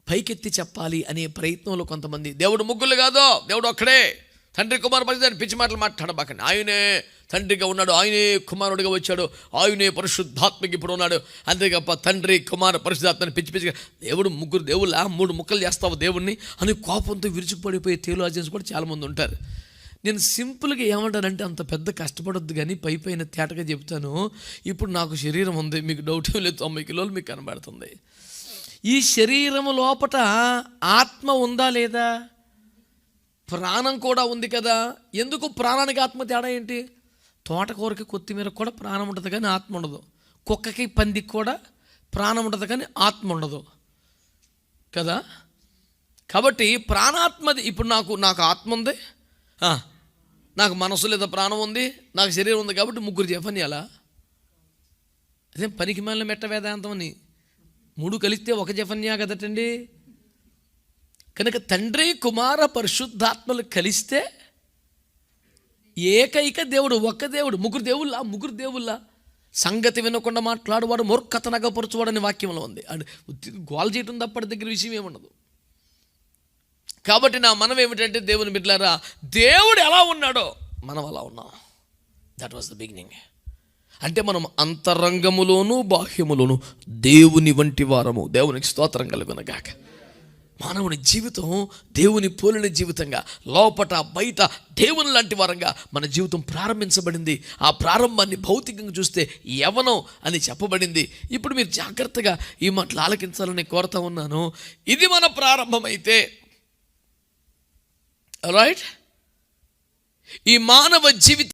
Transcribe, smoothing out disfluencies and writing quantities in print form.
పైకెత్తి చెప్పాలి అనే ప్రయత్నంలో కొంతమంది, దేవుడు ముగ్గురు కాదు, దేవుడు ఒక్కడే, తండ్రి కుమారు పరిశుద్ధాత్మ, పిచ్చి మాటలు మాట్లాడబాకండి. ఆయనే తండ్రిగా ఉన్నాడు, ఆయనే కుమారుడిగా వచ్చాడు, ఆయనే పరిశుద్ధాత్మకి ఇప్పుడు ఉన్నాడు. అంతేకాక తండ్రి కుమార పరిశుద్ధాత్మని పిచ్చి పిచ్చిగా, దేవుడు ముగ్గురు దేవుళ్ళ 3 ముక్కలు చేస్తావు దేవుణ్ణి అని కోపంతో విరుచుకుపడిపోయే థియోలాజియన్స్ కూడా చాలామంది ఉంటారు. నేను సింపుల్గా ఏమంటానంటే, అంత పెద్ద కష్టపడొద్దు కానీ పైన తేటగా చెప్తాను. ఇప్పుడు నాకు శరీరం ఉంది, మీకు డౌట్ ఏం లేదు, 90 కిలోలు మీకు కనబడుతుంది. ఈ శరీరం లోపట ఆత్మ ఉందా లేదా? ప్రాణం కూడా ఉంది కదా. ఎందుకు ప్రాణానికి ఆత్మ తేడా ఏంటి? తోటకూరకి కొత్తిమీర కూడా ప్రాణం ఉంటుంది కానీ ఆత్మ ఉండదు. కుక్కకి పందికి కూడా ప్రాణం ఉంటుంది కానీ ఆత్మ ఉండదు కదా. కాబట్టి ప్రాణాత్మది. ఇప్పుడు నాకు ఆత్మ ఉంది, నాకు మనసు లేదా ప్రాణం ఉంది, నాకు శరీరం ఉంది కాబట్టి 3 జఫన్యాలా? అదే పనికి మళ్ళీ మెట్ట వేదాంతం అని 3 కలిస్తే 1 జఫన్యా కదటండి. కనుక తండ్రి కుమార పరిశుద్ధాత్మలు కలిస్తే ఏకైక దేవుడు, ఒక్క దేవుడు. 3 దేవుళ్ళ సంగతి వినకుండా మాట్లాడువాడు మూర్ఖత నగపరుచువాడని వాక్యంలో ఉంది. గోల్ చేయటం తప్పటి దగ్గర విషయం ఏముండదు. కాబట్టి నా మనం ఏమిటంటే, దేవుని బిడ్డలారా, దేవుడు ఎలా ఉన్నాడో మనం అలా ఉన్నాం. That was the beginning. అంటే మనం అంతరంగములోను బాహ్యములోను దేవుని వంటి వారము. దేవునికి స్తోత్రం కలుగునగాక. మానవుని జీవితం దేవుని పోలిన జీవితంగా, లోపట బయట దేవుని లాంటి వారంగా మన జీవితం ప్రారంభించబడింది. ఆ ప్రారంభాన్ని భౌతికంగా చూస్తే యవ్వనం అని చెప్పబడింది. ఇప్పుడు మీరు జాగ్రత్తగా ఈ మాటలు ఆలకించాలని కోరుతా ఉన్నాను. ఇది మన ప్రారంభమైతే, రైట్, ఈ మానవ జీవితం